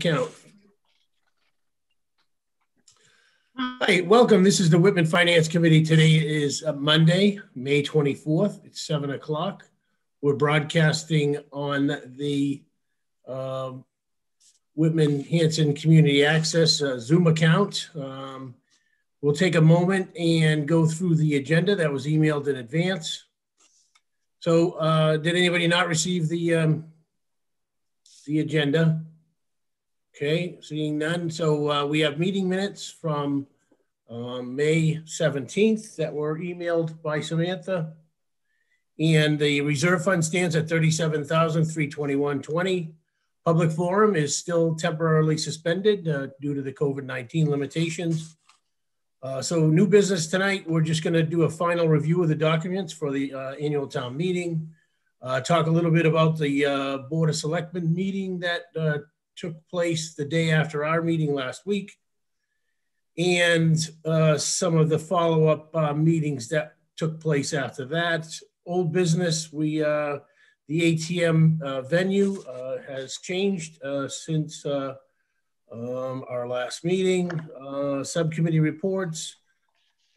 account. Hi, welcome. This is the Whitman Finance Committee. Today is Monday, May 24th. It's 7 o'clock. We're broadcasting on the Whitman Hanson Community Access Zoom account. We'll take a moment and go through the agenda that was emailed in advance. So did anybody not receive the agenda? Okay, seeing none. So we have meeting minutes from May 17th that were emailed by Samantha. And the reserve fund stands at $37,321.20. Public forum is still temporarily suspended due to the COVID-19 limitations. So new business tonight, we're just going to do a final review of the documents for the annual town meeting. Talk a little bit about the Board of Selectmen meeting that took place the day after our meeting last week. And some of the follow-up meetings that took place after that. Old business, the ATM venue has changed since our last meeting. Subcommittee reports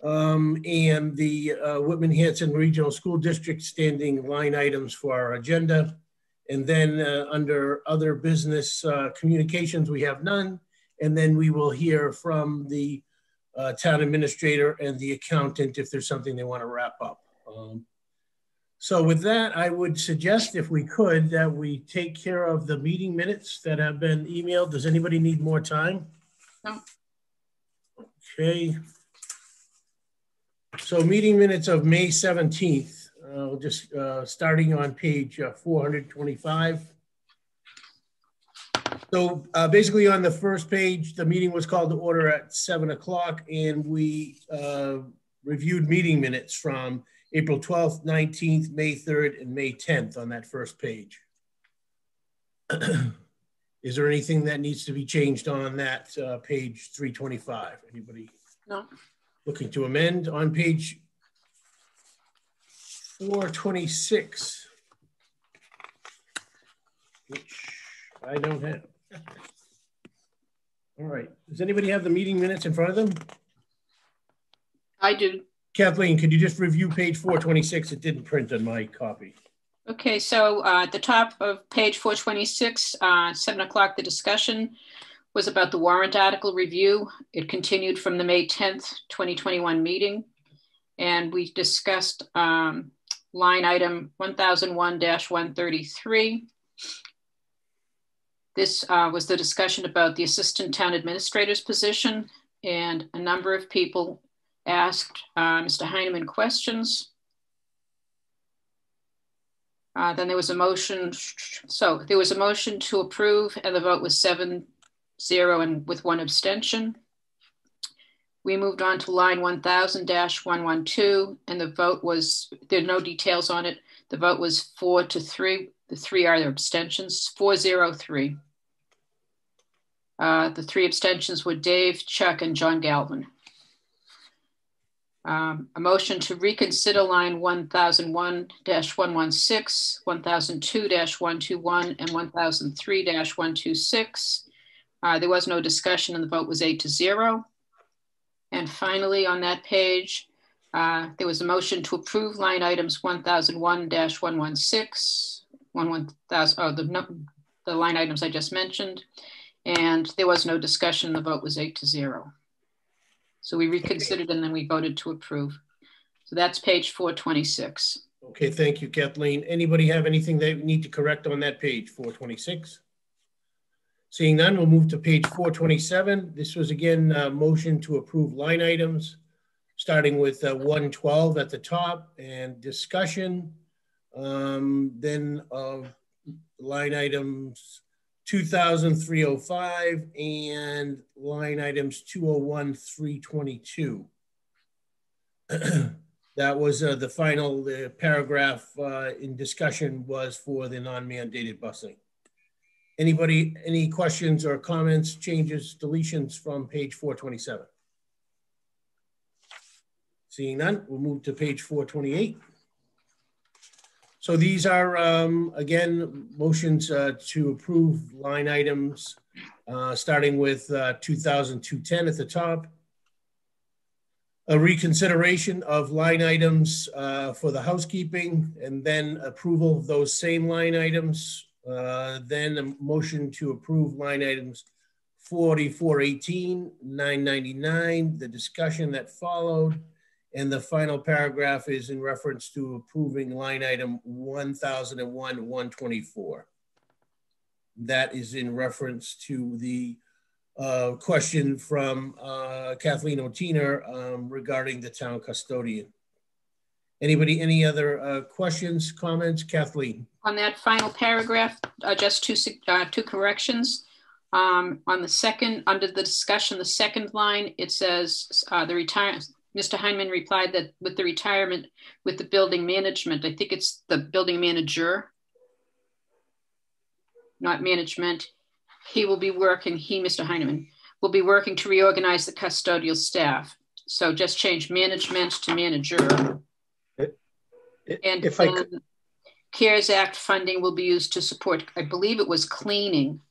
and the Whitman Hanson Regional School District standing line items for our agenda. And then under other business communications, we have none. And then we will hear from the town administrator and the accountant if there's something they want to wrap up. So with that, I would suggest, if we could, that we take care of the meeting minutes that have been emailed. Does anybody need more time? No. Okay. So meeting minutes of May 17th, just starting on page 425. So basically on the first page, the meeting was called to order at 7 o'clock, and we reviewed meeting minutes from April 12th, 19th, May 3rd, and May 10th on that first page. Is there anything that needs to be changed on that page 325? Anybody? No. Looking to amend on page 426, which I don't have. All right. Does anybody have the meeting minutes in front of them? I do. Kathleen, could you just review page 426? It didn't print on my copy. Okay, so at the top of page 426, 7 o'clock, the discussion was about the warrant article review. It continued from the May 10th, 2021 meeting. And we discussed line item 1001-133. This was the discussion about the assistant town administrator's position, and a number of people asked Mr. Heineman questions. Then there was a motion. So there was a motion to approve, and the vote was 7-0 and with one abstention. We moved on to line 1000-112, and the vote was, there are no details on it. The vote was 4-3. The three are the abstentions, 4-0-3. The three abstentions were Dave, Chuck, and John Galvin. A motion to reconsider line 1001-116, 1002-121, and 1003-126. There was no discussion, and the vote was 8-0. And finally, on that page, there was a motion to approve line items 1001-116, the line items I just mentioned, and there was no discussion. The vote was 8-0. So we reconsidered and then we voted to approve. So that's page 426. Okay, thank you, Kathleen. Anybody have anything they need to correct on that page, 426? Seeing none, we'll move to page 427. This was again a motion to approve line items, starting with 112 at the top and discussion. Then line items 2,305 and line items 201-322. That was the final paragraph in discussion was for the non-mandated busing. Anybody, any questions or comments, changes, deletions from page 427? Seeing none, we'll move to page 428. So these are, again, motions to approve line items starting with 2,210 at the top. A reconsideration of line items for the housekeeping, and then approval of those same line items. Then a motion to approve line items 4418, 999, the discussion that followed, and the final paragraph is in reference to approving line item 1001, 124. That is in reference to the question from Kathleen O'Tiner regarding the town custodian. Anybody, any other questions, comments? Kathleen. On that final paragraph, just two corrections. On the second, under the discussion, the second line, it says Mr. Heineman replied that with the retirement with the building management, I think it's the building manager, not management. He will be working, Mr. Heineman, will be working to reorganize the custodial staff. So just change management to manager. And if I could, CARES Act funding will be used to support, I believe it was cleaning.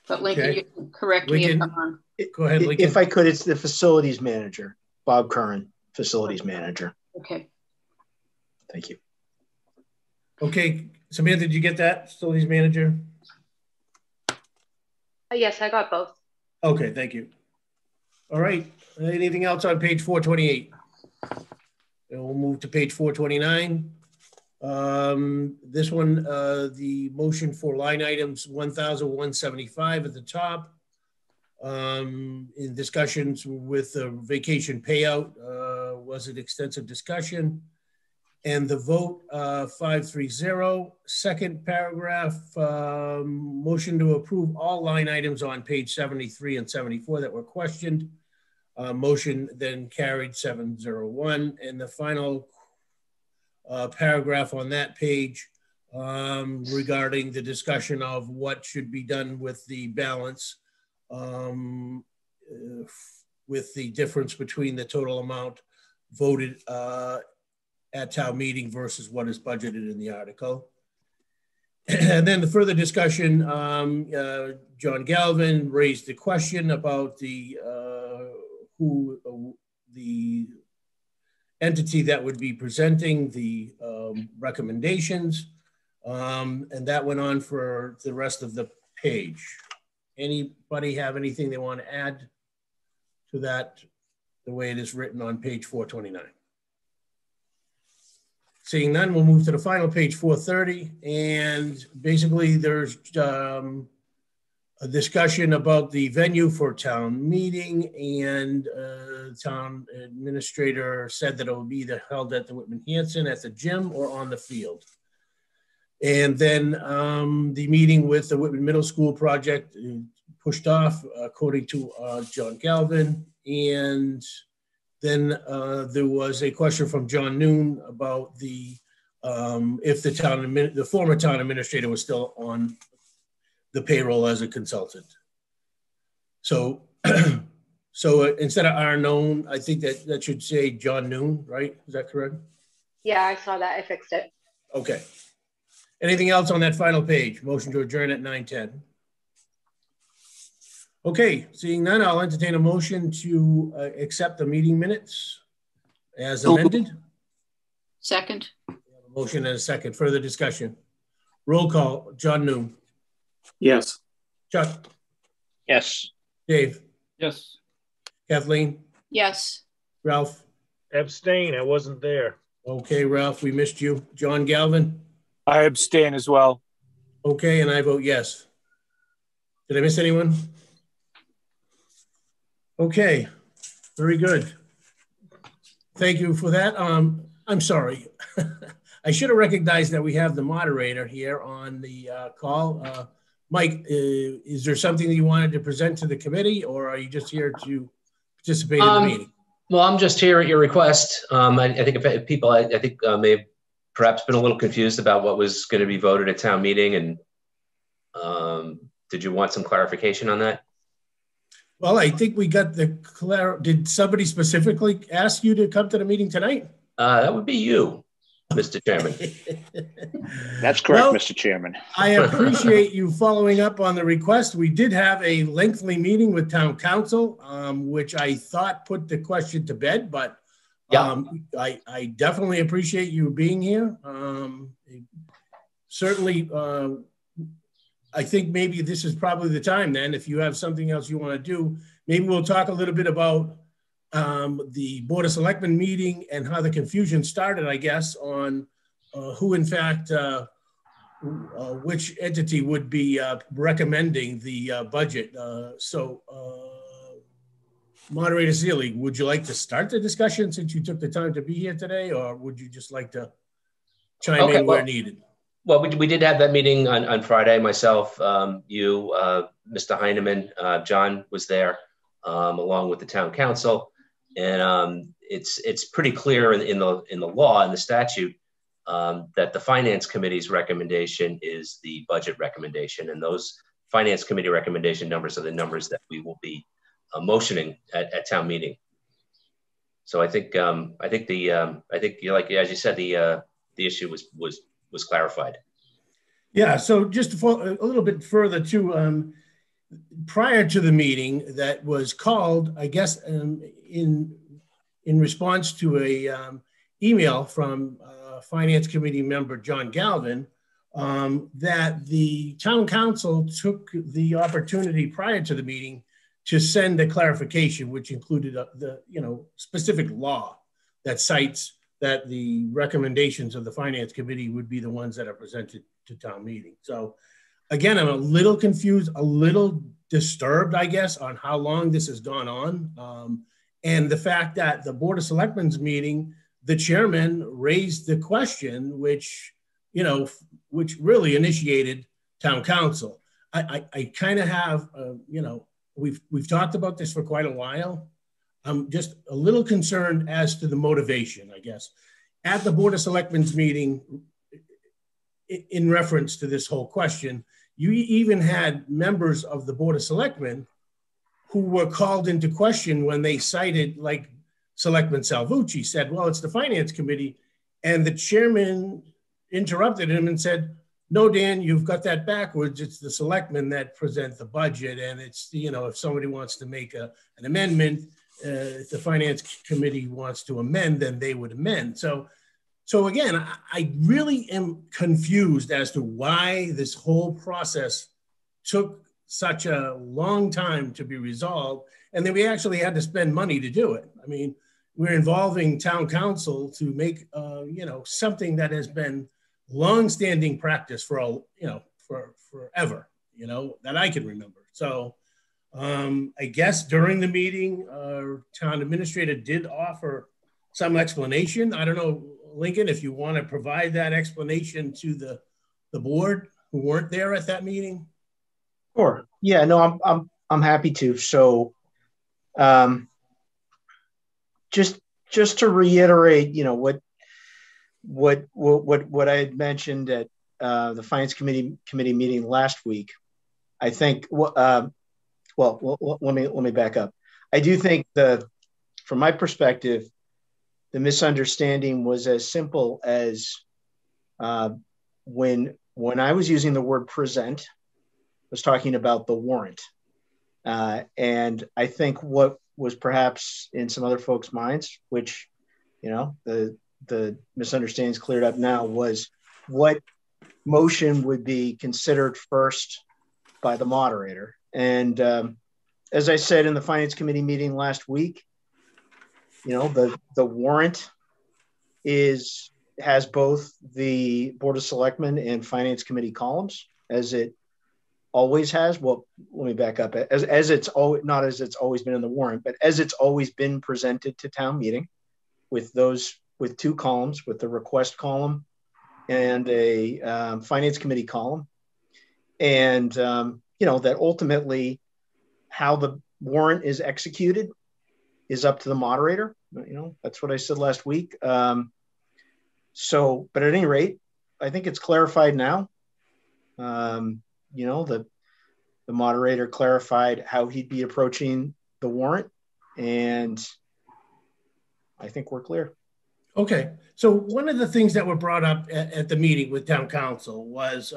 But Lincoln, okay. You can correct me if I'm wrong. Go ahead, Lincoln. If I could, it's the facilities manager, Bob Curran, facilities manager. Okay. Thank you. Okay, Samantha, did you get that? Facilities manager? Yes, I got both. Okay, thank you. All right, anything else on page 428? And we'll move to page 429. This one, the motion for line items 1,175 at the top. In discussions with the vacation payout, was an extensive discussion. And the vote 530, second paragraph, motion to approve all line items on page 73 and 74 that were questioned. Motion then carried 701. And the final paragraph on that page regarding the discussion of what should be done with the balance with the difference between the total amount voted at town meeting versus what is budgeted in the article. And then the further discussion, John Galvin raised the question about the the entity that would be presenting the recommendations, and that went on for the rest of the page. Anybody have anything they want to add to that, the way it is written on page 429? Seeing none, we'll move to the final page, 430. And basically there's a discussion about the venue for town meeting, and town administrator said that it will be either held at the Whitman Hanson at the gym or on the field. And then the meeting with the Whitman Middle School project pushed off, according to John Galvin. And then there was a question from John Noon about the if the former town administrator was still on the payroll as a consultant. So, so instead of our known, I think that should say John Noon, right? Is that correct? Yeah, I saw that. I fixed it. Okay. Anything else on that final page? Motion to adjourn at 9:10. Okay, seeing none, I'll entertain a motion to accept the meeting minutes as amended. Second. Motion and a second. Further discussion. Roll call. John Noon. Yes. Chuck. Yes. Dave. Yes. Kathleen. Yes. Ralph. Abstain. I wasn't there. Okay, Ralph, we missed you. John Galvin. I abstain as well. Okay, and I vote yes. Did I miss anyone? Okay, very good. Thank you for that. I'm sorry. I should have recognized that we have the moderator here on the call. Mike, is there something that you wanted to present to the committee, or are you just here to participate in the meeting? Well, I'm just here at your request. I think if people, I think may have perhaps been a little confused about what was going to be voted at town meeting, and did you want some clarification on that? Well, I think we got the did somebody specifically ask you to come to the meeting tonight? That would be you. Mr. Chairman. That's correct, Well, Mr. Chairman. I appreciate you following up on the request. We did have a lengthy meeting with town council, which I thought put the question to bed, but I definitely appreciate you being here. Certainly, I think maybe this is probably the time then, if you have something else you want to do, maybe we'll talk a little bit about the Board of Selectmen meeting and how the confusion started, I guess, on who in fact, which entity would be recommending the budget. Moderator Seeley, would you like to start the discussion since you took the time to be here today, or would you just like to chime in where needed? Well, we did have that meeting on Friday. Myself, you, Mr. Heineman, John was there, along with the town council, and it's pretty clear in the law, in the statute, that the finance committee's recommendation is the budget recommendation, and those finance committee recommendation numbers are the numbers that we will be motioning at town meeting. So I think like as you said, the issue was clarified. Yeah. So just a little bit further too, prior to the meeting that was called, I guess, in response to a email from Finance Committee member John Galvin, that the town council took the opportunity prior to the meeting to send a clarification, which included the specific law that cites that the recommendations of the Finance Committee would be the ones that are presented to town meeting. So again, I'm a little confused, a little disturbed, I guess, on how long this has gone on. And the fact that the Board of Selectmen's meeting, the chairman raised the question, which really initiated town council. I kind of have, we've talked about this for quite a while. I'm just a little concerned as to the motivation, I guess. At the Board of Selectmen's meeting, in reference to this whole question, you even had members of the Board of Selectmen who were called into question when they cited, like Selectman Salvucci said, well, it's the Finance Committee. And the chairman interrupted him and said, no, Dan, you've got that backwards. It's the selectmen that present the budget. And it's, if somebody wants to make an amendment, if the Finance Committee wants to amend, then they would amend. So again, I really am confused as to why this whole process took such a long time to be resolved. And then we actually had to spend money to do it. I mean, we're involving town council to make, something that has been long-standing practice for forever, that I can remember. So I guess during the meeting, our town administrator did offer some explanation. I don't know, Lincoln, if you want to provide that explanation to the board who weren't there at that meeting. Sure. Yeah, no, I'm happy to. So just to reiterate, what I had mentioned at the Finance Committee meeting last week, I think. Well, let me back up. I do think from my perspective, the misunderstanding was as simple as when I was using the word present, I was talking about the warrant, and I think what was perhaps in some other folks' minds, which the misunderstandings cleared up now, was what motion would be considered first by the moderator. And as I said in the Finance Committee meeting last week, the warrant has both the Board of Selectmen and Finance Committee columns, as it always has. Well, let me back up. As it's always, not as it's always been in the warrant, but as it's always been presented to town meeting, with two columns, with the request column and a Finance Committee column. And that ultimately how the warrant is executed is up to the moderator. That's what I said last week. But at any rate, I think it's clarified now. The moderator clarified how he'd be approaching the warrant, and I think we're clear. Okay, so one of the things that were brought up at the meeting with town council was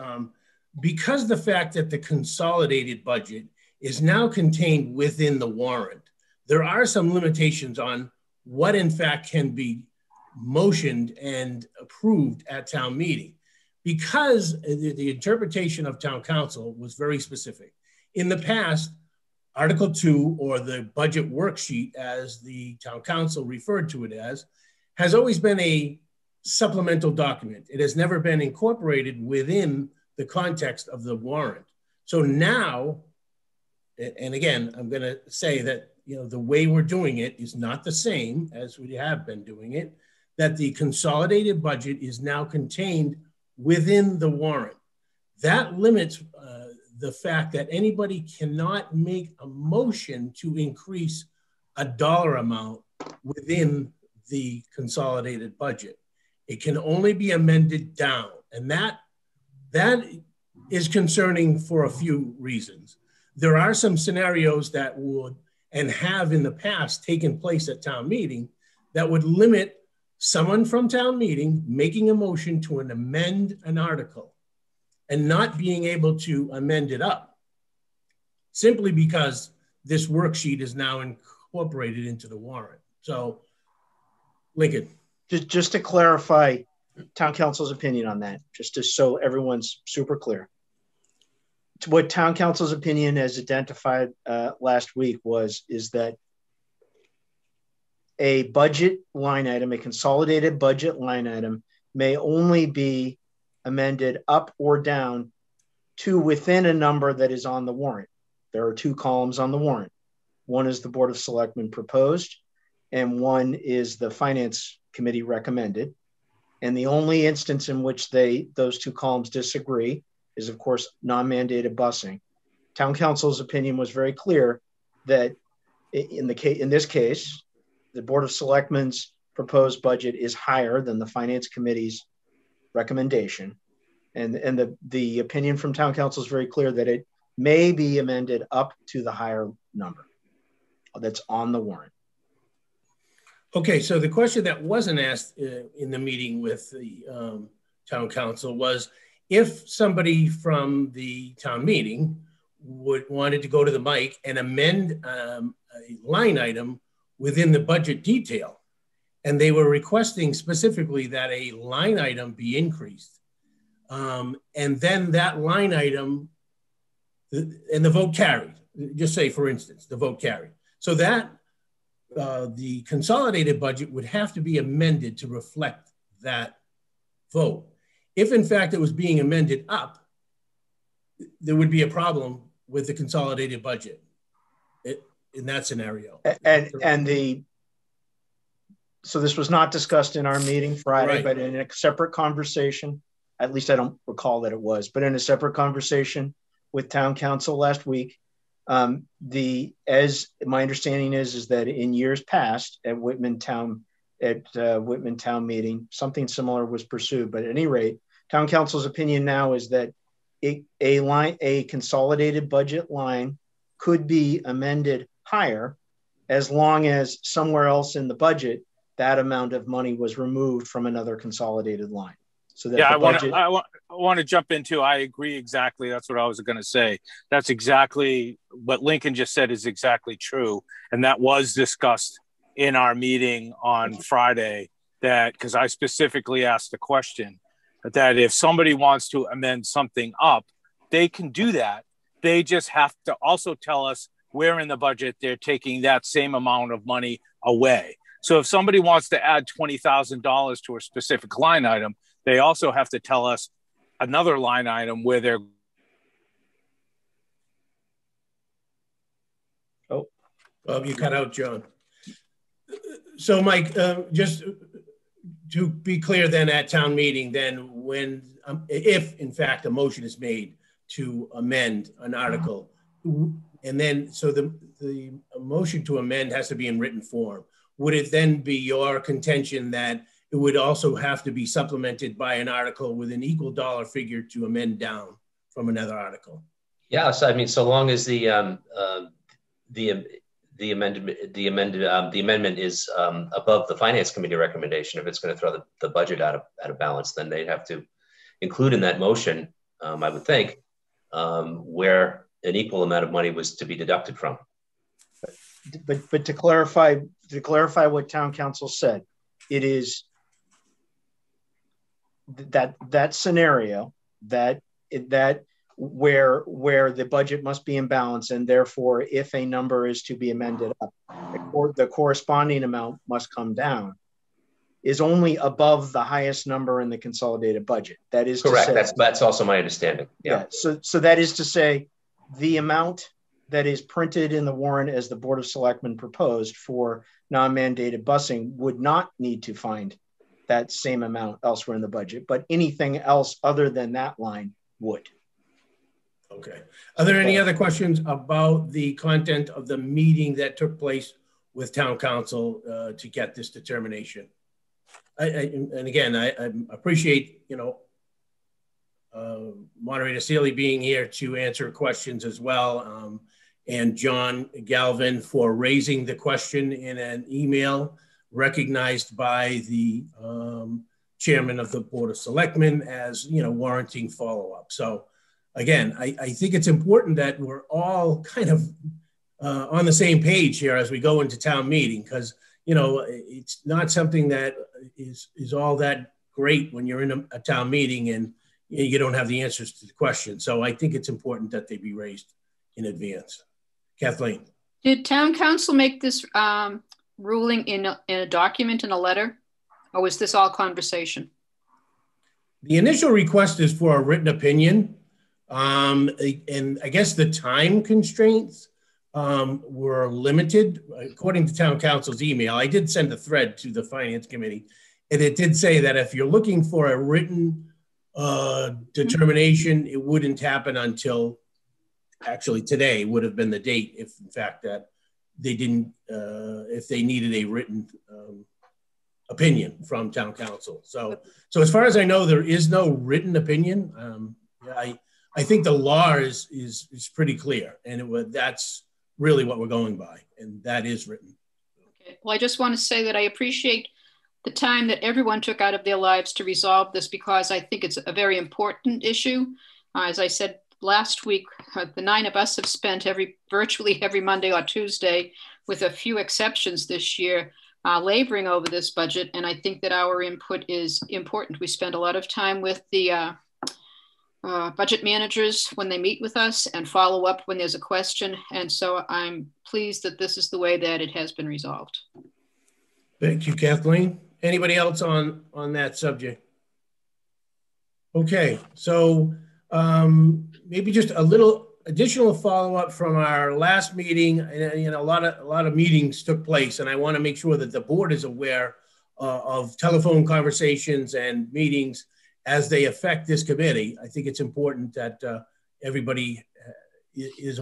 because the fact that the consolidated budget is now contained within the warrant, there are some limitations on what in fact can be motioned and approved at town meeting, because the interpretation of town council was very specific. In the past, Article 2, or the budget worksheet, as the town council referred to it as, has always been a supplemental document. It has never been incorporated within the context of the warrant. So now, and again, I'm going to say that, you know, the way we're doing it is not the same as we have been doing it, that the consolidated budget is now contained within the warrant. That limits the fact that anybody cannot make a motion to increase a dollar amount within the consolidated budget. It can only be amended down. And that is concerning for a few reasons. There are some scenarios that would, and have in the past taken place at town meeting, that would limit someone from town meeting making a motion to amend an article and not being able to amend it up, simply because this worksheet is now incorporated into the warrant. So, Lincoln. Just to clarify town council's opinion on that, just to so everyone's super clear. What town council's opinion as identified last week is that a budget line item, a consolidated budget line item, may only be amended up or down to within a number that is on the warrant. There are two columns on the warrant. One is the Board of Selectmen proposed, and one is the Finance Committee recommended. And the only instance in which those two columns disagree is, of course, non-mandated busing. Town council's opinion was very clear that in this case, the Board of Selectmen's proposed budget is higher than the Finance Committee's recommendation. And the opinion from town council is very clear that it may be amended up to the higher number that's on the warrant. Okay, so the question that wasn't asked in the meeting with the town council was, if somebody from the town meeting wanted to go to the mic and amend a line item within the budget detail, and they were requesting specifically that a line item be increased, and then that line item, and the vote carried, just say for instance, the vote carried. So that the consolidated budget would have to be amended to reflect that vote. If in fact it was being amended up, there would be a problem with the consolidated budget in that scenario. So this was not discussed in our meeting Friday, right, but in a separate conversation, at least I don't recall that it was, but in a separate conversation with town council last week, as my understanding is that in years past at Whitman town meeting, something similar was pursued. But at any rate, town council's opinion now is that a consolidated budget line could be amended higher as long as somewhere else in the budget that amount of money was removed from another consolidated line. So that I want to jump into. I agree exactly. That's what I was going to say. That's exactly what Lincoln just said is exactly true, and that was discussed in our meeting on Friday. That because I specifically asked the question that if somebody wants to amend something up, they can do that. They just have to also tell us where in the budget they're taking that same amount of money away. So if somebody wants to add $20,000 to a specific line item, they also have to tell us another line item where they're. Oh, you cut out, John. So Mike, just to be clear then at town meeting, then when, if in fact a motion is made to amend an article, and then, so the motion to amend has to be in written form. Would it then be your contention that it would also have to be supplemented by an article with an equal dollar figure to amend down from another article? Yes, I mean, so long as the the amendment is above the finance committee recommendation. If it's going to throw the budget out of balance, then they'd have to include in that motion, I would think, where an equal amount of money was to be deducted from. But to clarify what town council said, it is that scenario that where the budget must be in balance, and therefore if a number is to be amended up, the corresponding amount must come down, is only above the highest number in the consolidated budget. That is correct. To say, that's also my understanding. Yeah. So that is to say, the amount that is printed in the warrant as the Board of Selectmen proposed for non-mandated busing would not need to find that same amount elsewhere in the budget, but anything else other than that line would. Okay. Are there any other questions about the content of the meeting that took place with town council to get this determination? And again, I appreciate, Moderator Seeley being here to answer questions as well. And John Galvin for raising the question in an email recognized by the chairman of the Board of Selectmen as, warranting follow-up. So again, I think it's important that we're all kind of on the same page here as we go into town meeting, because, it's not something that is all that great when you're in a town meeting and you don't have the answers to the question. So I think it's important that they be raised in advance. Kathleen. Did town council make this ruling in a document, in a letter, or was this all conversation? The initial request is for a written opinion. And I guess the time constraints were limited according to town council's email. I did send a thread to the finance committee, and it did say that if you're looking for a written determination, it wouldn't happen until actually today would have been the date, if in fact that they didn't, if they needed a written opinion from town council. So as far as I know, there is no written opinion. I think the law is pretty clear, and that's really what we're going by, and that is written. Okay. Well, I just want to say that I appreciate the time that everyone took out of their lives to resolve this, because I think it's a very important issue. As I said last week, the 9 of us have spent virtually every Monday or Tuesday, with a few exceptions this year, laboring over this budget. And I think that our input is important. We spend a lot of time with the budget managers when they meet with us and follow up when there's a question. And so I'm pleased that this is the way that it has been resolved. Thank you, Kathleen. Anybody else on that subject? Okay, so maybe just a little additional follow-up from our last meeting. And a lot of meetings took place, and I want to make sure that the board is aware of telephone conversations and meetings as they affect this committee. I think it's important that everybody is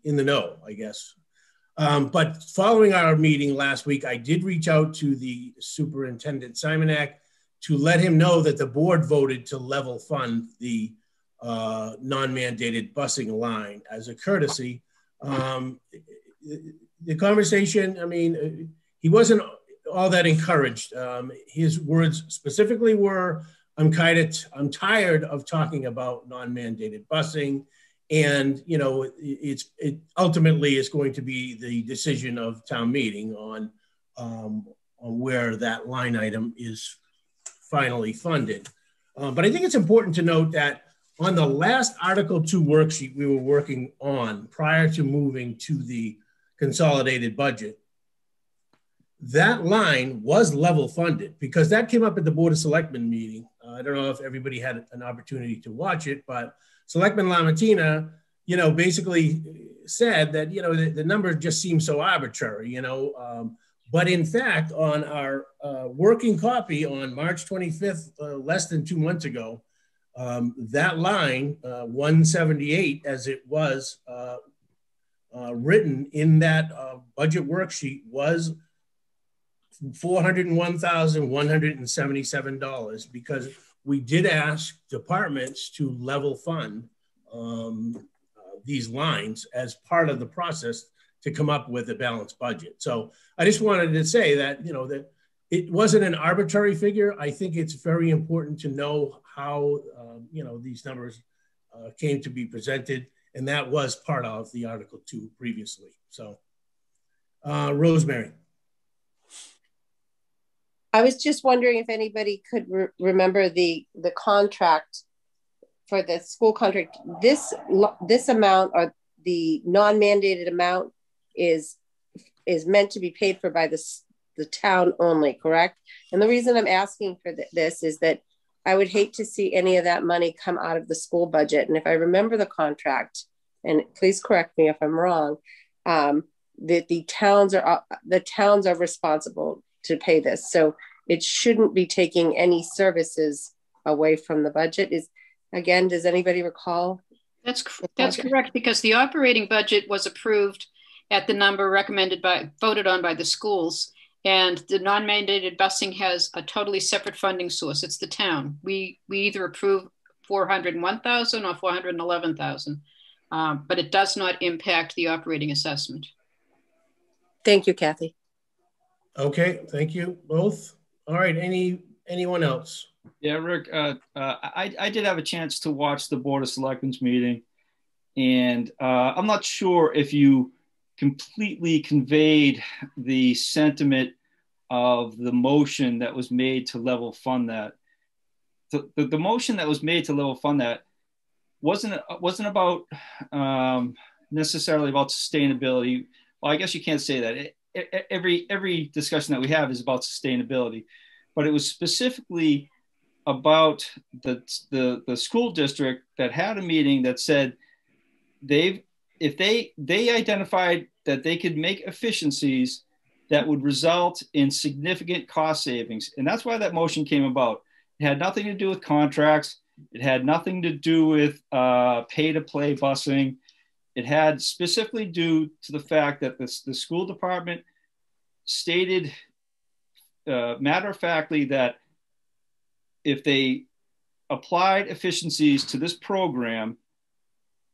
in the know, I guess. But following our meeting last week, I did reach out to the Superintendent Simonak to let him know that the board voted to level fund the non-mandated busing line as a courtesy. The conversation, I mean, he wasn't all that encouraged. His words specifically were, I'm tired of talking about non-mandated busing. And, it ultimately is going to be the decision of town meeting on where that line item is finally funded. But I think it's important to note that on the last Article 2 worksheet we were working on prior to moving to the consolidated budget, that line was level funded, because that came up at the Board of Selectmen meeting. I don't know if everybody had an opportunity to watch it, but Selectman Lamartina, basically said that, the number just seems so arbitrary, but in fact, on our working copy on March 25th, less than 2 months ago, that line, 178, as it was written in that budget worksheet, was $401,177, because we did ask departments to level fund these lines as part of the process to come up with a balanced budget. So I just wanted to say that, that it wasn't an arbitrary figure. I think it's very important to know how, these numbers came to be presented. And that was part of the Article 2 previously. So, Rosemary. I was just wondering if anybody could remember the contract for the school contract. This amount, or the non-mandated amount, is meant to be paid for by the town only, correct? And the reason I'm asking for this is that I would hate to see any of that money come out of the school budget. And if I remember the contract, and please correct me if I'm wrong, that the towns are responsible to pay this. So it shouldn't be taking any services away from the budget. Does anybody recall? That's correct, because the operating budget was approved at the number voted on by the schools. And the non-mandated busing has a totally separate funding source. It's the town. We either approve 401,000 or 411,000, but it does not impact the operating assessment. Thank you, Kathy. Okay, thank you both. All right, anyone else? Yeah, Rick, I did have a chance to watch the Board of Selectmen's meeting, and I'm not sure if you completely conveyed the sentiment of the motion that was made to level fund that. The motion that was made to level fund that wasn't about necessarily about sustainability. Well, I guess you can't say that. Every discussion that we have is about sustainability, but it was specifically about the school district that had a meeting that said if they identified that they could make efficiencies that would result in significant cost savings. And that's why that motion came about. It had nothing to do with contracts. It had nothing to do with pay-to-play busing. It had specifically due to the fact that the school department stated matter-of-factly that if they applied efficiencies to this program,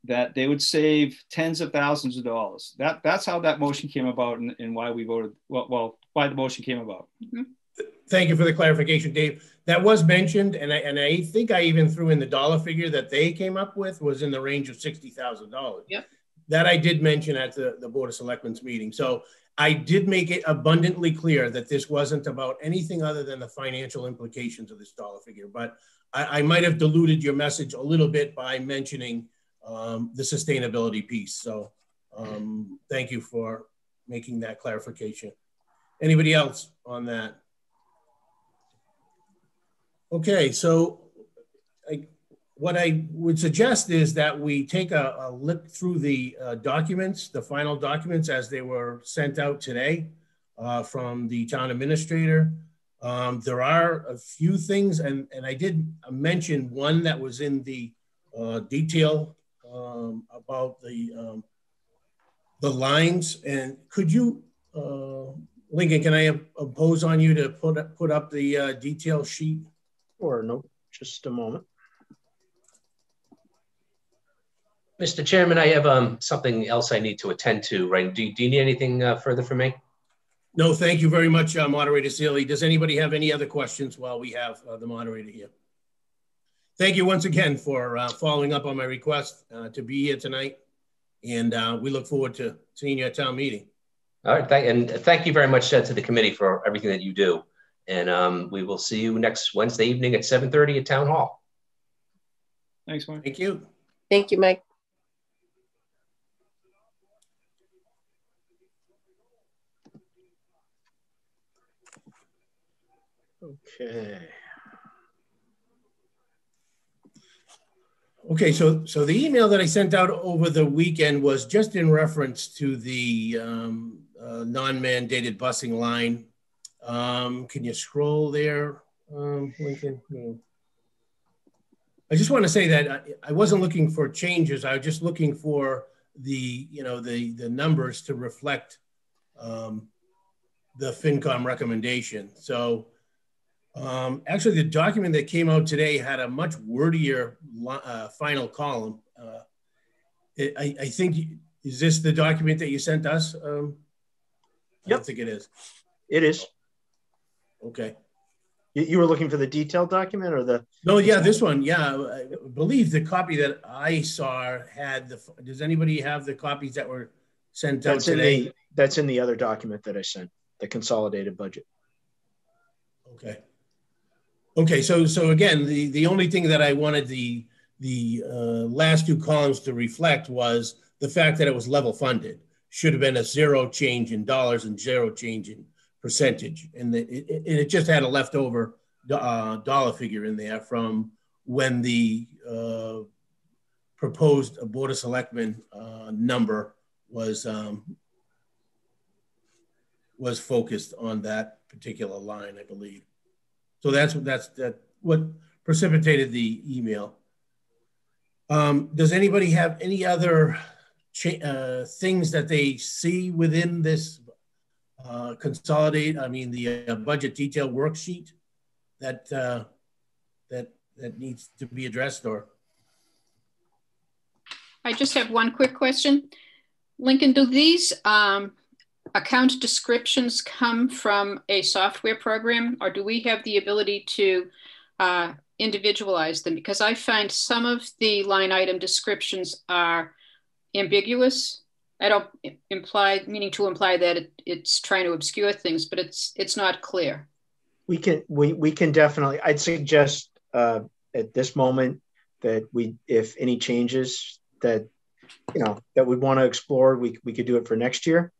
that they would save tens of thousands of dollars. That's how that motion came about, and why we voted, why the motion came about. Mm-hmm. Thank you for the clarification, Dave. That was mentioned, and I think I even threw in the dollar figure that they came up with was in the range of $60,000. Yep. That I did mention at the Board of Selectmen's meeting. So I did make it abundantly clear that this wasn't about anything other than the financial implications of this dollar figure. But I might have diluted your message a little bit by mentioning the sustainability piece. So thank you for making that clarification. Anybody else on that? Okay, so what I would suggest is that we take a look through the documents, the final documents as they were sent out today from the town administrator. There are a few things, and I did mention one that was in the detail about the lines. And could you, Lincoln, can I impose on you to put up the detail sheet? Or no, just a moment. Mr. Chairman, I have something else I need to attend to, right? Do you need anything further from me? No, thank you very much, Moderator Sealy. Does anybody have any other questions while we have the moderator here? Thank you once again for following up on my request to be here tonight. And we look forward to seeing you at town meeting. All right, thank you very much to the committee for everything that you do. And we will see you next Wednesday evening at 7:30 at Town Hall. Thanks, Mike. Thank you. Thank you, Mike. Okay. Okay, so the email that I sent out over the weekend was just in reference to the non-mandated busing line. Can you scroll there, Lincoln? No. I just want to say that I wasn't looking for changes. I was just looking for the numbers to reflect the FinCom recommendation. So actually, the document that came out today had a much wordier final column. I think Is this the document that you sent us? I don't think it is. It is. Okay. You were looking for the detailed document or the? No, yeah, this one. Yeah, I believe the copy that I saw had the. Does anybody have the copies that were sent out today? That's in the other document that I sent, the consolidated budget. Okay. Okay, so again, the only thing that I wanted the last two columns to reflect was the fact that it was level funded. Should have been a zero change in dollars and zero change in percentage, and it just had a leftover dollar figure in there from when the proposed Board of Selectmen number was focused on that particular line, I believe. So that's what precipitated the email. Does anybody have any other things that they see within this the budget detail worksheet that needs to be addressed? Or I just have one quick question. Lincoln, do these account descriptions come from a software program, or do we have the ability to individualize them? Because I find some of the line item descriptions are ambiguous. I don't meaning to imply that it's trying to obscure things, but it's not clear. We can definitely. I'd suggest at this moment that if any changes that that we want to explore, we could do it for next year.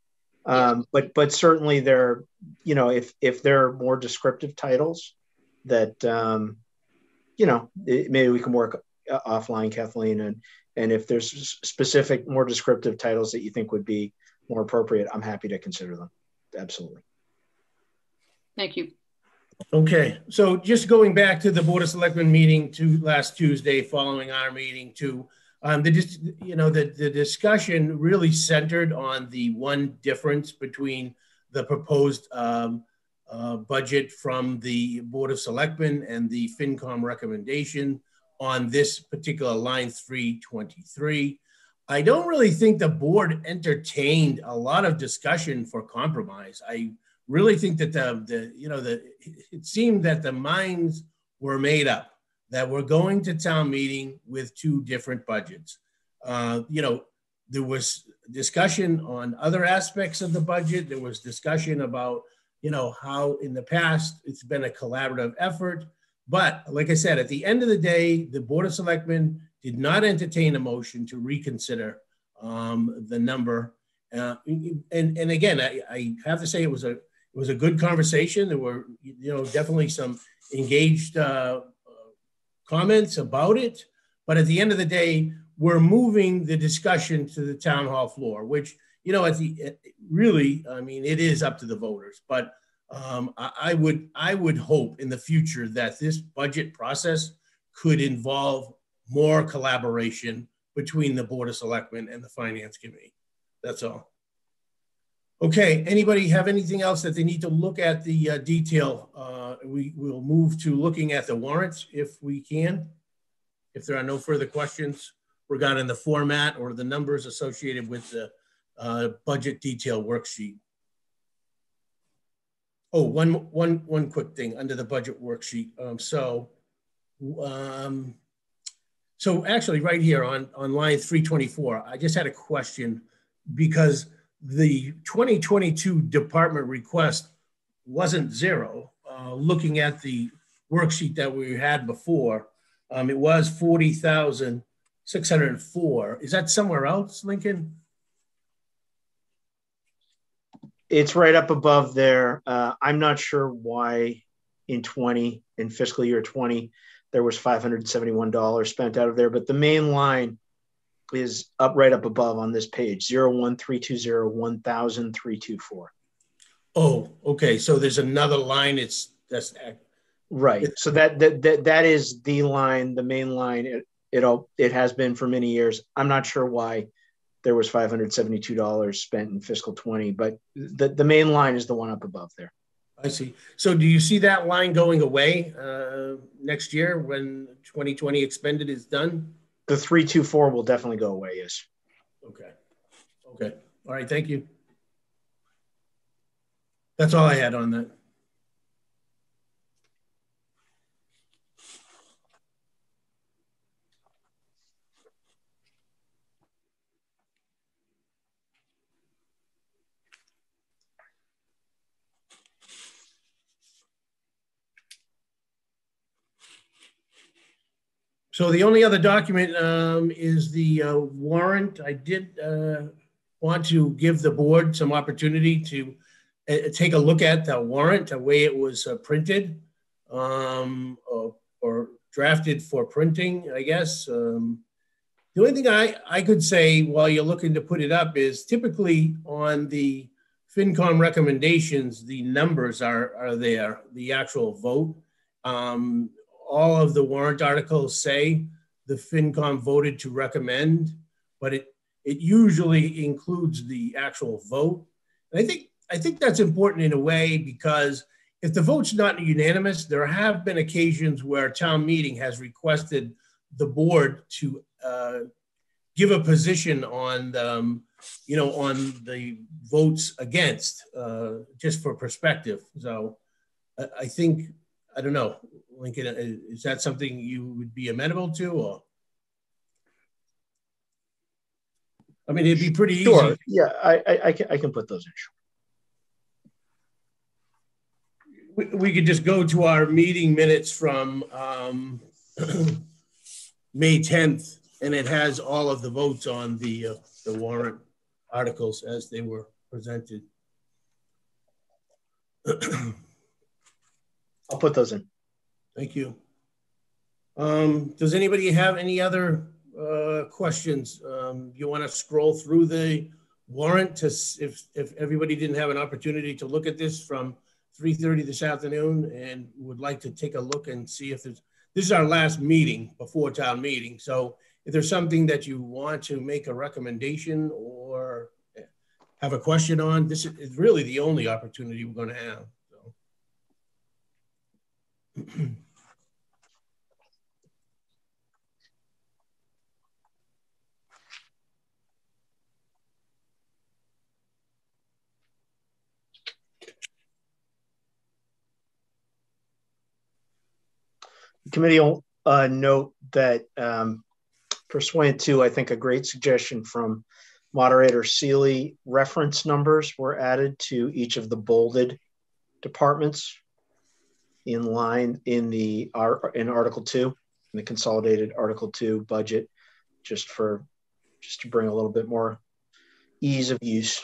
But certainly there, if there are more descriptive titles that maybe we can work offline, Kathleen, and if there's specific, more descriptive titles that you think would be more appropriate, I'm happy to consider them. Absolutely. Thank you. Okay, so just going back to the Board of Selectmen meeting last Tuesday, following our meeting the discussion really centered on the one difference between the proposed budget from the Board of Selectmen and the FinCom recommendation on this particular line 323. I don't really think the board entertained a lot of discussion for compromise. I really think that it seemed that the minds were made up that we're going to town meeting with two different budgets. There was discussion on other aspects of the budget. There was discussion about, how in the past it's been a collaborative effort. But like I said, at the end of the day, the Board of Selectmen did not entertain a motion to reconsider the number. And again, I have to say it was a good conversation. There were, definitely some engaged comments about it. But at the end of the day, we're moving the discussion to the town hall floor, which, it is up to the voters. But I would hope in the future that this budget process could involve more collaboration between the Board of Selectmen and the Finance Committee. That's all. Okay, anybody have anything else that they need to look at the detail? We will move to looking at the warrants if we can. If there are no further questions regarding the format or the numbers associated with the budget detail worksheet. Oh, one quick thing under the budget worksheet. So actually right here on line 324, I just had a question because the 2022 department request wasn't zero. Looking at the worksheet that we had before, it was 40,604. Is that somewhere else, Lincoln? It's right up above there. I'm not sure why in fiscal year 20, there was $571 spent out of there, but the main line is right up above on this page, 01320-1000-324. Oh, okay. So there's another line. That's right. So that is the line, the main line. It has been for many years. I'm not sure why there was $572 spent in fiscal 20, but the main line is the one up above there. I see. So do you see that line going away next year when 2020 expended is done? The 324 will definitely go away, yes. Okay. Okay. All right. Thank you. That's all I had on that. So the only other document is the warrant. I did want to give the board some opportunity to take a look at the warrant, the way it was printed or drafted for printing, I guess. The only thing I could say while you're looking to put it up is typically on the FinCom recommendations, the numbers are there, the actual vote. All of the warrant articles say the FinCom voted to recommend, but it usually includes the actual vote. And I think that's important in a way because if the vote's not unanimous, there have been occasions where town meeting has requested the board to give a position on on the votes against, just for perspective. So I think, I don't know, Lincoln, is that something you would be amenable to, or? I mean, it'd be pretty easy. Sure. Yeah, I can put those in. We could just go to our meeting minutes from May 10th, and it has all of the votes on the warrant articles as they were presented. I'll put those in. Thank you. Does anybody have any other questions? You want to scroll through the warrant to, if everybody didn't have an opportunity to look at this from 3:30 this afternoon and would like to take a look and see if there's, this is our last meeting before town meeting. So if there's something that you want to make a recommendation or have a question on, this is really the only opportunity we're going to have. So. The committee will note that pursuant to, I think, a great suggestion from Moderator Seeley, reference numbers were added to each of the bolded departments in line in Article 2, in the consolidated Article 2 budget, just to bring a little bit more ease of use.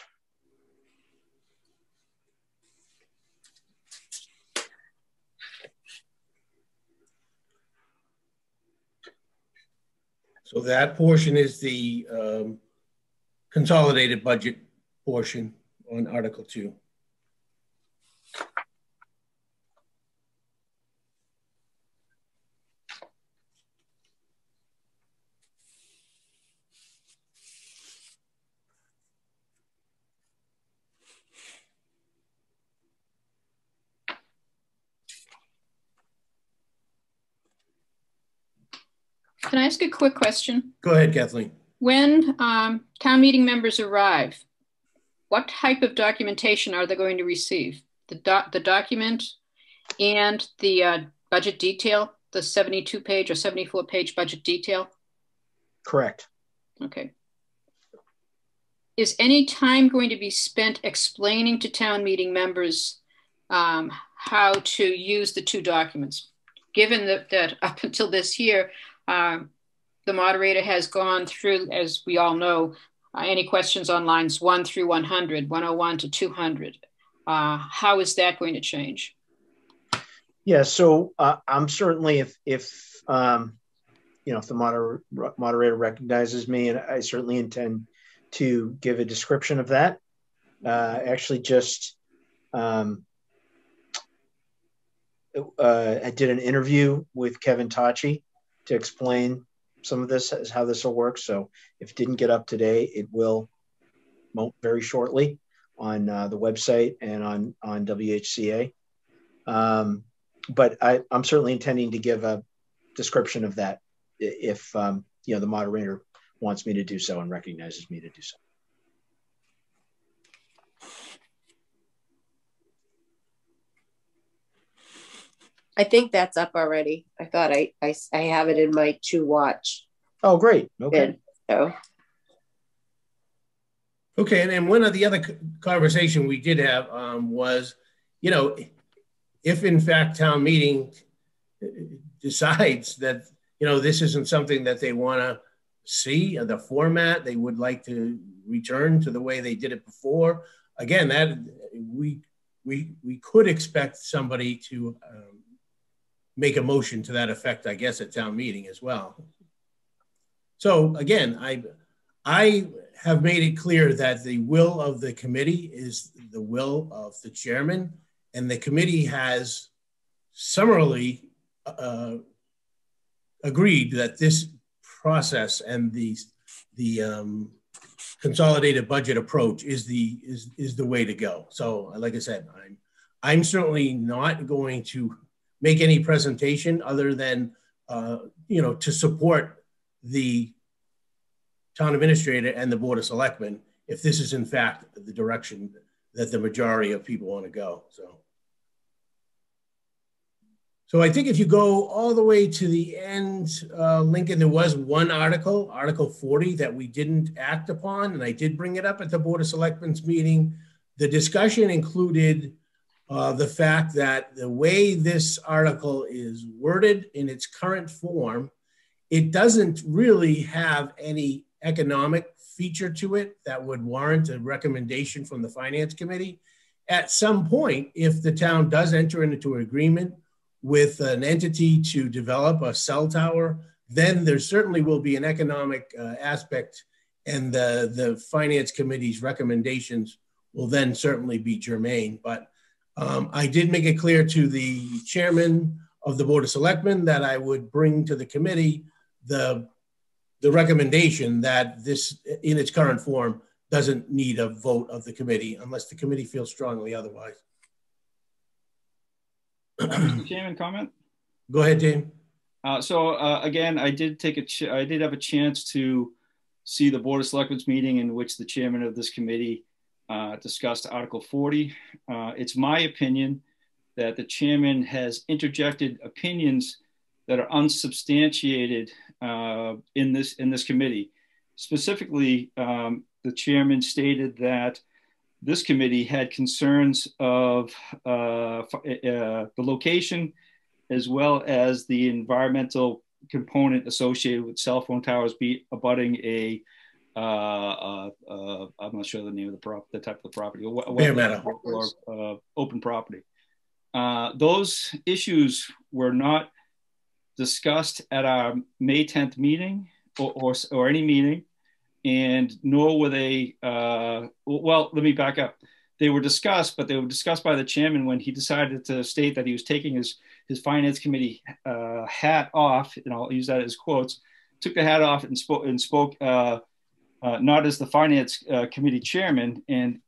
So that portion is the consolidated budget portion on Article 2. Can I ask a quick question? Go ahead, Kathleen. When town meeting members arrive, what type of documentation are they going to receive? The document and the budget detail, the 72-page or 74-page budget detail? Correct. Okay. Is any time going to be spent explaining to town meeting members how to use the two documents? Given that up until this year, the moderator has gone through, as we all know, any questions on lines 1 through 100, 101 to 200. How is that going to change? Yeah, so I'm certainly, if the moderator recognizes me, and I certainly intend to give a description of that. Actually, just I did an interview with Kevin Tachi to explain some of this, how this will work. So if it didn't get up today, it will very shortly on the website and on WHCA. But I'm certainly intending to give a description of that if the moderator wants me to do so and recognizes me to do so. I think that's up already. I thought I have it in my to watch. Oh, great. Okay. Bid, so. Okay, and then one of the other conversation we did have was, you know, if in fact town meeting decides that, you know, this isn't something that they want to see, the format, they would like to return to the way they did it before. Again, that we could expect somebody to make a motion to that effect, I guess, at town meeting as well. So again, I have made it clear that the will of the committee is the will of the chairman, and the committee has summarily agreed that this process and the consolidated budget approach is the way to go. So, like I said, I'm certainly not going to make any presentation other than you know, to support the town administrator and the board of selectmen if this is in fact the direction that the majority of people want to go. So I think if you go all the way to the end, Lincoln, there was one article, Article 40, that we didn't act upon, and I did bring it up at the Board of Selectmen's meeting. The discussion included the fact that the way this article is worded in its current form, it doesn't really have any economic feature to it that would warrant a recommendation from the Finance Committee. At some point, if the town does enter into an agreement with an entity to develop a cell tower, then there certainly will be an economic aspect, and the Finance Committee's recommendations will then certainly be germane. But I did make it clear to the chairman of the Board of Selectmen that I would bring to the committee the recommendation that this, in its current form, doesn't need a vote of the committee unless the committee feels strongly otherwise. Mr. Chairman, comment? Go ahead, Dave. Again, I did have a chance to see the Board of Selectmen's meeting in which the chairman of this committee discussed Article 40. It's my opinion that the chairman has interjected opinions that are unsubstantiated in this committee. Specifically, the chairman stated that this committee had concerns of the location as well as the environmental component associated with cell phone towers abutting a I'm not sure the name of the type of the property or open property. Those issues were not discussed at our May 10th meeting or any meeting, and nor were they, well, let me back up. They were discussed, but they were discussed by the chairman when he decided to state that he was taking his Finance Committee hat off, and I'll use that as quotes, took the hat off and spoke not as the Finance Committee chairman and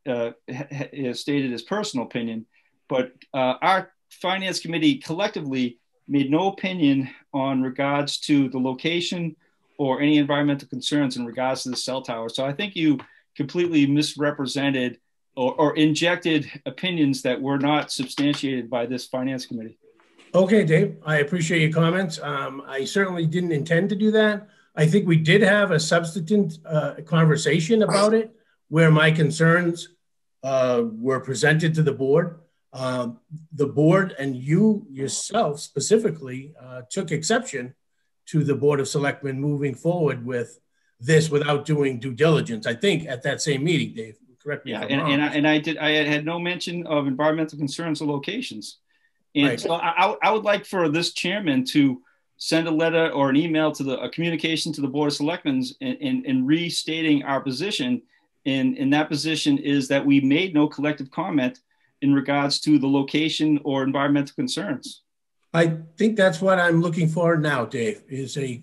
stated his personal opinion, but our Finance Committee collectively made no opinion on regards to the location or any environmental concerns in regards to the cell tower. So I think you completely misrepresented or injected opinions that were not substantiated by this Finance Committee. Okay, Dave, I appreciate your comments. I certainly didn't intend to do that. I think we did have a substantive conversation about it where my concerns were presented to the board. The board and you yourself specifically took exception to the Board of Selectmen moving forward with this without doing due diligence. I think at that same meeting, Dave, correct me if I'm wrong. I had no mention of environmental concerns or locations. And right. So I would like for this chairman to send a letter or an email to a communication to the Board of Selectmen in restating our position. And that position is that we made no collective comment in regards to the location or environmental concerns. I think that's what I'm looking for now, Dave, is a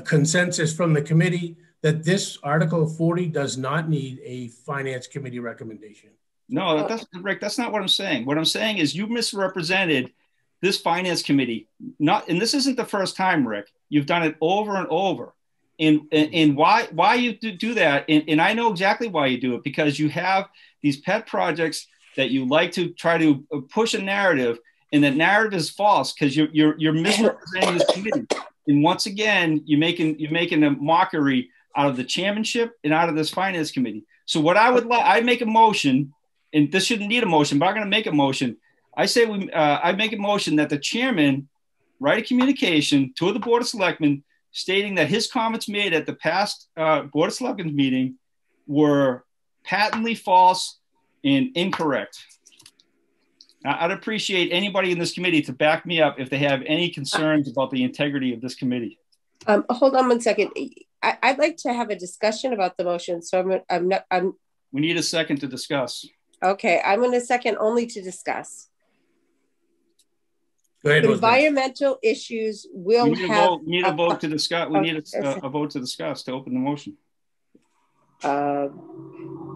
consensus from the committee that this Article 40 does not need a Finance Committee recommendation. No, Rick, that's not what I'm saying. What I'm saying is you misrepresented this Finance Committee. And this isn't the first time, Rick. You've done it over and over. And why you do that, and I know exactly why you do it, because you have these pet projects that you like to try to push a narrative, and that narrative is false because you're misrepresenting this committee. And once again, you're making a mockery out of the chairmanship and out of this finance committee. So what I would like, I make a motion, and this shouldn't need a motion, but I'm going to make a motion. I say I make a motion that the chairman write a communication to the Board of Selectmen stating that his comments made at the past Board of Selectmen meeting were patently false and incorrect. I'd appreciate anybody in this committee to back me up if they have any concerns about the integrity of this committee. Hold on 1 second. I'd like to have a discussion about the motion. So We need a second to discuss. Okay, I'm going to second only to discuss. Go ahead, environmental issues will have. We need a vote to discuss. We need a vote to discuss to open the motion.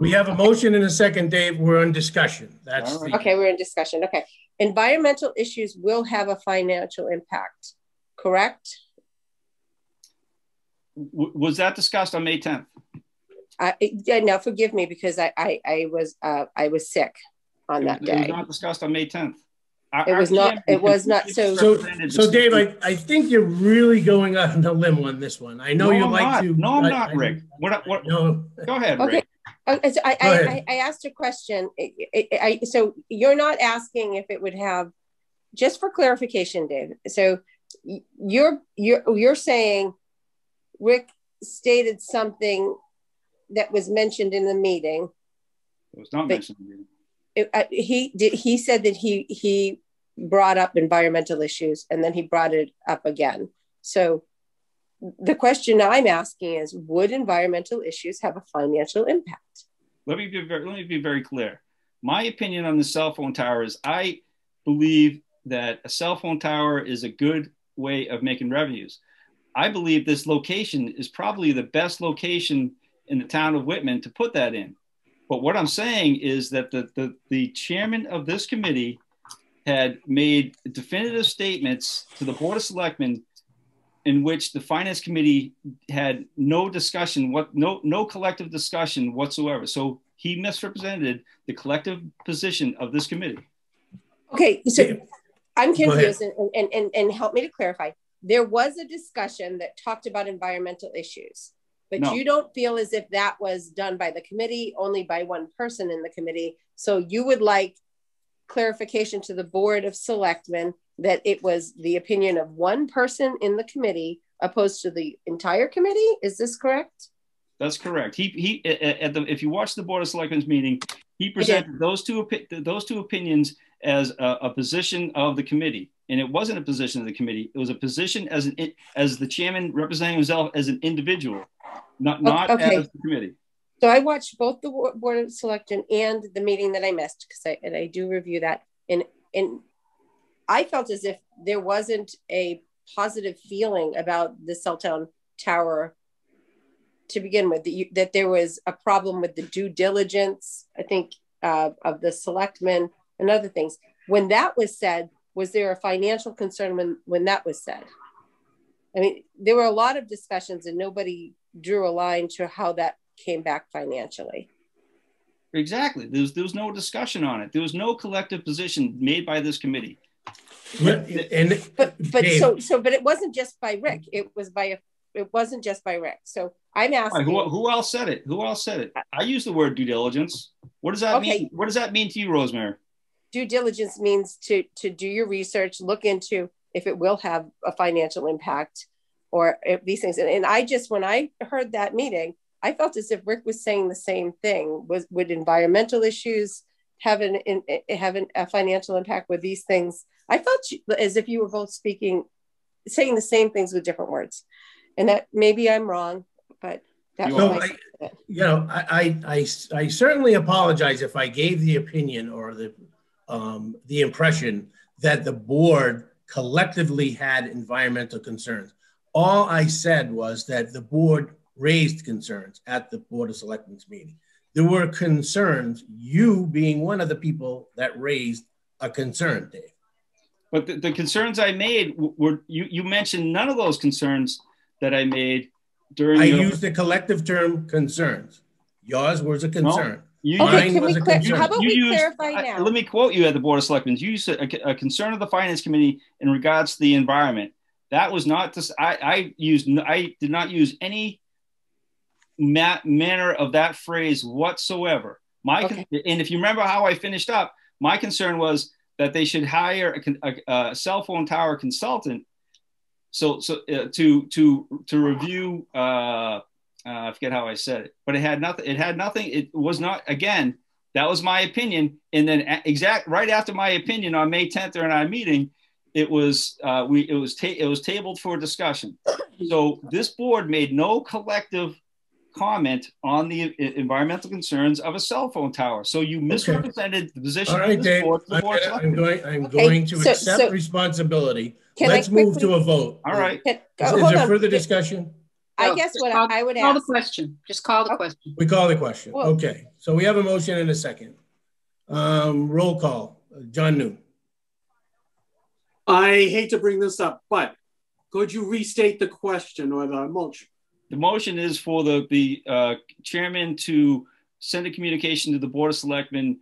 We have a motion and a second, Dave. We're in discussion. That's right. Okay, we're in discussion. Okay. Environmental issues will have a financial impact, correct? Was that discussed on May 10th? Yeah, no, forgive me because I was sick on that day. It was not discussed on May 10th. It was not. So Dave, I think you're really going out on a limb on this one. I know you like to. No, I'm not, Rick. What? No. Go ahead, okay. Rick. So I asked a question. So you're not asking if it would have, just for clarification, Dave. So you're saying Rick stated something that was mentioned in the meeting. It was not mentioned in the meeting. He said that he brought up environmental issues and then he brought it up again. So the question I'm asking is, would environmental issues have a financial impact? Let me be very clear. My opinion on the cell phone tower is I believe that a cell phone tower is a good way of making revenues. I believe this location is probably the best location in the town of Whitman to put that in. But what I'm saying is that the chairman of this committee had made definitive statements to the Board of Selectmen in which the finance committee had no discussion, no collective discussion whatsoever. So he misrepresented the collective position of this committee. Okay, so I'm confused and help me to clarify. There was a discussion that talked about environmental issues. But you don't feel as if that was done by the committee, only by one person in the committee. So you would like clarification to the Board of Selectmen that it was the opinion of one person in the committee opposed to the entire committee? Is this correct? That's correct. If you watch the Board of Selectmen's meeting, he presented those two opinions as a position of the committee. And it wasn't a position of the committee. It was a position as the chairman representing himself as an individual. Not as the committee. So I watched both the Board of Selectmen and the meeting that I missed because I do review that. And I felt as if there wasn't a positive feeling about the cell town tower to begin with, that there was a problem with the due diligence, I think, of the selectmen and other things. When that was said, was there a financial concern when that was said? I mean, there were a lot of discussions and nobody drew a line to how that came back financially. Exactly. There was no discussion on it. There was no collective position made by this committee. But it wasn't just by Rick. It wasn't just by Rick. So I'm asking, who else said it? Who else said it? I use the word due diligence. What does that mean? What does that mean to you, Rosemary? Due diligence means to do your research, look into if it will have a financial impact or these things. And when I heard that meeting, I felt as if Rick was saying the same thing. Would environmental issues have a financial impact with these things? I felt as if you were both saying the same things with different words. And that maybe I'm wrong, but that was I certainly apologize if I gave the opinion or the impression that the board collectively had environmental concerns. All I said was that the board raised concerns at the Board of Selectmen's meeting. There were concerns, you being one of the people that raised a concern, Dave. But the concerns I made were, you mentioned none of those concerns that I made during. I used the collective term concerns. Yours was a concern. Okay, can we how about we clarify now? Let me quote you at the Board of Selectmen. You said a concern of the Finance Committee in regards to the environment. That was not this. I did not use any manner of that phrase whatsoever. And if you remember how I finished up, my concern was that they should hire a cell phone tower consultant. To review. I forget how I said it, but it had nothing. It was not, again, that was my opinion. And then right after my opinion on May 10th during our meeting, it was tabled for discussion. So this board made no collective comment on the environmental concerns of a cell phone tower. So you misrepresented the position of this board. I'm going to accept responsibility. Let's move to a vote. All right. Is there further discussion? I guess what I would ask. Call the question. Just call the question. We call the question. Okay. So we have a motion and a second. Roll call. John New. I hate to bring this up, but could you restate the question or the motion? The motion is for the chairman to send a communication to the Board of Selectmen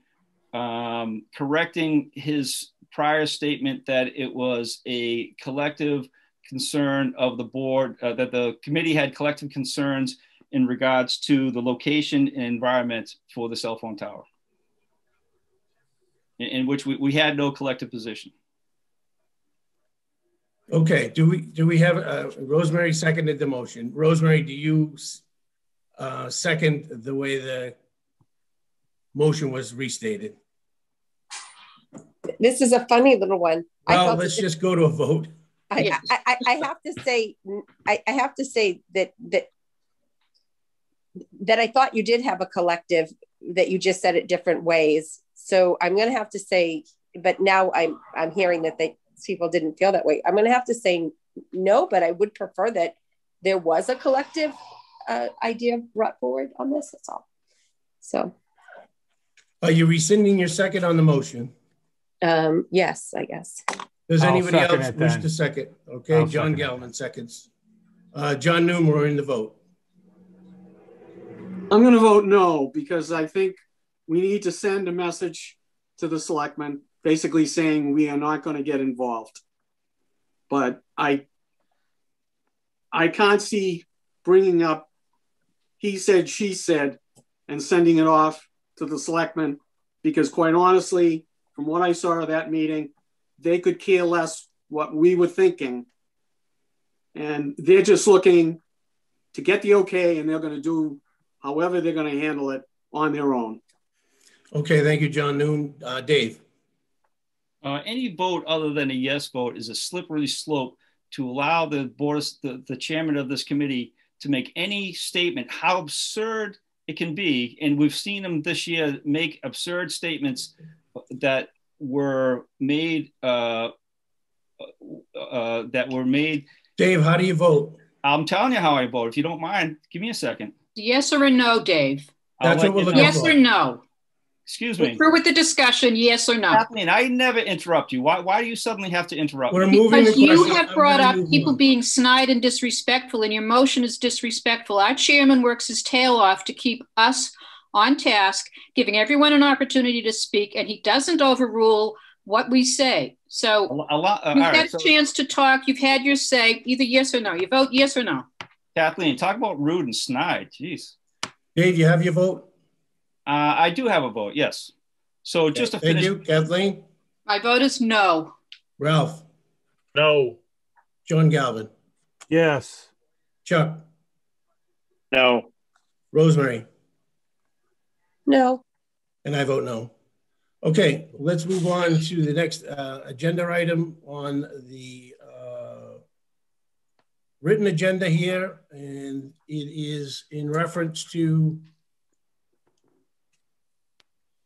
correcting his prior statement that it was a collective concern of the board, that the committee had collective concerns in regards to the location and environment for the cell phone tower, in which we had no collective position. Okay, do we have, Rosemary seconded the motion. Rosemary, do you second the way the motion was restated? This is a funny little one. Well, let's just go to a vote. I have to say that I thought you did have a collective, that you just said it different ways. So I'm going to have to say, but now I'm hearing that people didn't feel that way. I'm going to have to say no, but I would prefer that there was a collective idea brought forward on this. That's all. So. Are you rescinding your second on the motion? Yes, I guess. Does anybody else wish to second? Okay, John Galvin seconds. John Newman, we're in the vote. I'm going to vote no, because I think we need to send a message to the selectmen basically saying we are not going to get involved. But I can't see bringing up he said, she said, and sending it off to the selectmen, because quite honestly, from what I saw of that meeting, they could care less what we were thinking. And they're just looking to get the okay, and they're going to do however they're going to handle it on their own. Okay, thank you, John Noon. Dave. Any vote other than a yes vote is a slippery slope to allow the board, the chairman of this committee, to make any statement, how absurd it can be. And we've seen them this year make absurd statements that were made. Dave, how do you vote? I'm telling you how I vote. If you don't mind, give me a second. Yes or a no, Dave? That's what we're looking for. Yes or no? Excuse me. We're through with the discussion. Yes or no? Kathleen, I never interrupt you. Why do you suddenly have to interrupt me? Because you have brought up people being snide and disrespectful, and your motion is disrespectful. Our chairman works his tail off to keep us on task, giving everyone an opportunity to speak, and he doesn't overrule what we say. So you've had a chance to talk. You've had your say, either yes or no. You vote yes or no. Kathleen, talk about rude and snide. Jeez. Dave, you have your vote? I do have a vote, yes. So just to finish. Thank you. Kathleen? My vote is no. Ralph? No. John Galvin? Yes. Chuck? No. Rosemary? No. And I vote no. Okay, let's move on to the next agenda item on the written agenda here, and it is in reference to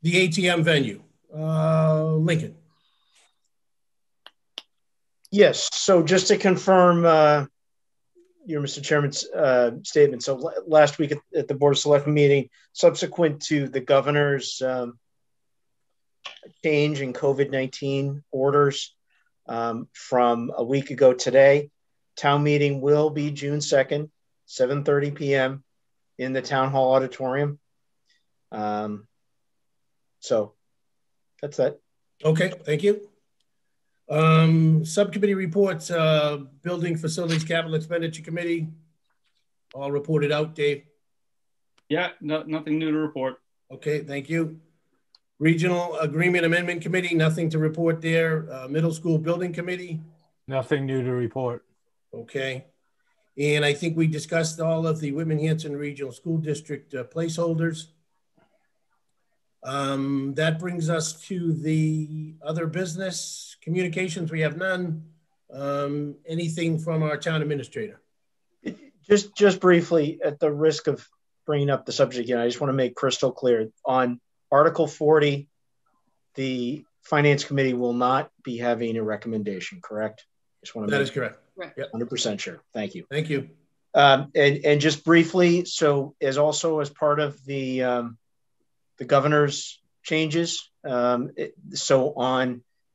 the ATM venue. Lincoln. Yes, so just to confirm your Mr. Chairman's statement. So last week at the Board of Selectmen meeting, subsequent to the governor's change in COVID-19 orders from a week ago today, town meeting will be June 2nd, 7:30 p.m. in the Town Hall Auditorium. So that's that. Okay, thank you. Subcommittee reports, Building Facilities Capital Expenditure Committee, all reported out, Dave. Yeah, nothing new to report. Okay, thank you. Regional Agreement Amendment Committee, nothing to report there. Middle School Building Committee. Nothing new to report. Okay. And I think we discussed all of the Whitman-Hanson Regional School District placeholders. That brings us to the other business communications. We have none. Anything from our town administrator? Just briefly, at the risk of bringing up the subject again, I just want to make crystal clear on Article 40, the Finance Committee will not be having a recommendation, correct? Just want to That is correct. Right. Yep. 100% sure. Thank you. Thank you. And just briefly, so as part of the governor's changes, and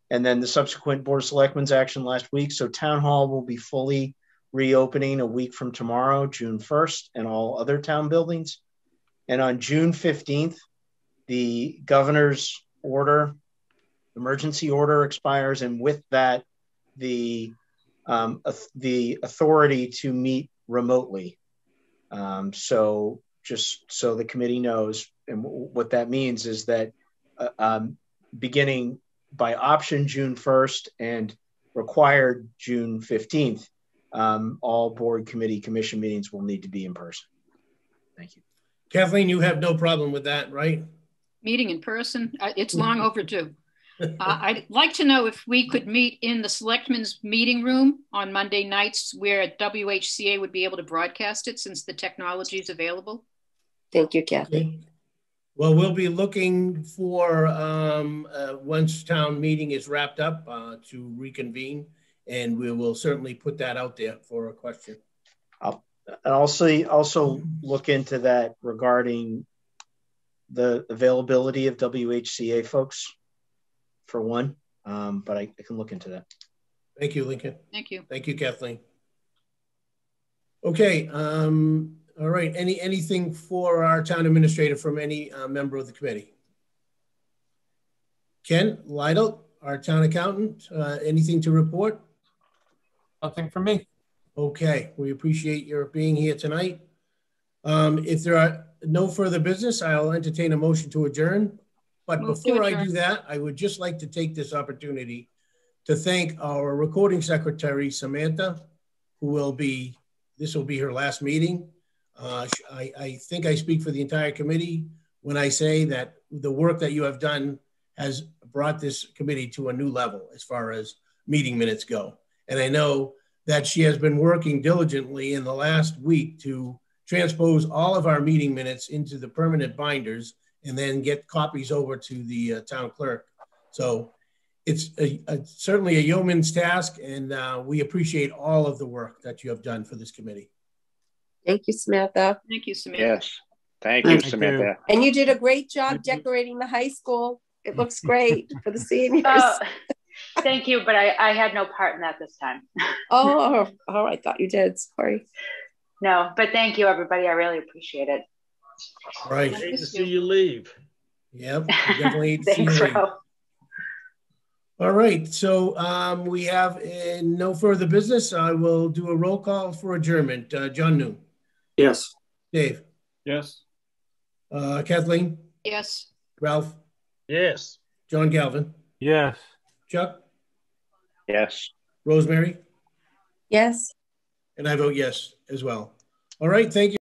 then the subsequent Board of Selectmen's action last week. So Town Hall will be fully reopening a week from tomorrow, June 1st, and all other town buildings. And on June 15th, the governor's order, emergency order expires, and with that, the authority to meet remotely. So just so the committee knows, and what that means is that beginning by option June 1st and required June 15th, all board, committee, commission meetings will need to be in person. Thank you. Kathleen, you have no problem with that, right? Meeting in person, it's long overdue. I'd like to know if we could meet in the Selectmen's meeting room on Monday nights where WHCA would be able to broadcast it since the technology is available. Thank you, Kathy. Okay. Well, we'll be looking for, once town meeting is wrapped up, to reconvene, and we will certainly put that out there for a question. I'll also look into that regarding the availability of WHCA folks for one, but I can look into that. Thank you, Lincoln. Thank you. Thank you, Kathleen. Okay, all right, anything for our town administrator from any member of the committee? Ken Lytle, our town accountant, anything to report? Nothing from me. Okay, we appreciate your being here tonight. If there are no further business, I'll entertain a motion to adjourn. But before I do that, I would just like to take this opportunity to thank our recording secretary, Samantha, this will be her last meeting. I think I speak for the entire committee when I say that the work that you have done has brought this committee to a new level as far as meeting minutes go. And I know that she has been working diligently in the last week to transpose all of our meeting minutes into the permanent binders and then get copies over to the town clerk. So it's certainly a yeoman's task, and we appreciate all of the work that you have done for this committee. Thank you, Samantha. Thank you, Samantha. Yes. Thank you, Samantha. And you did a great job decorating the high school. It looks great for the seniors. Thank you, but I had no part in that this time. Oh, I thought you did. Sorry. No, but thank you, everybody. I really appreciate it. Right. Hate to see you leave. Yep, definitely hate to see you Thanks, leave. Ro. All right, so we have no further business. I will do a roll call for adjournment. John Noon. Yes. Dave. Yes. Kathleen. Yes. Ralph. Yes. John Galvin. Yes. Chuck. Yes. Rosemary. Yes. And I vote yes as well. All right, thank you.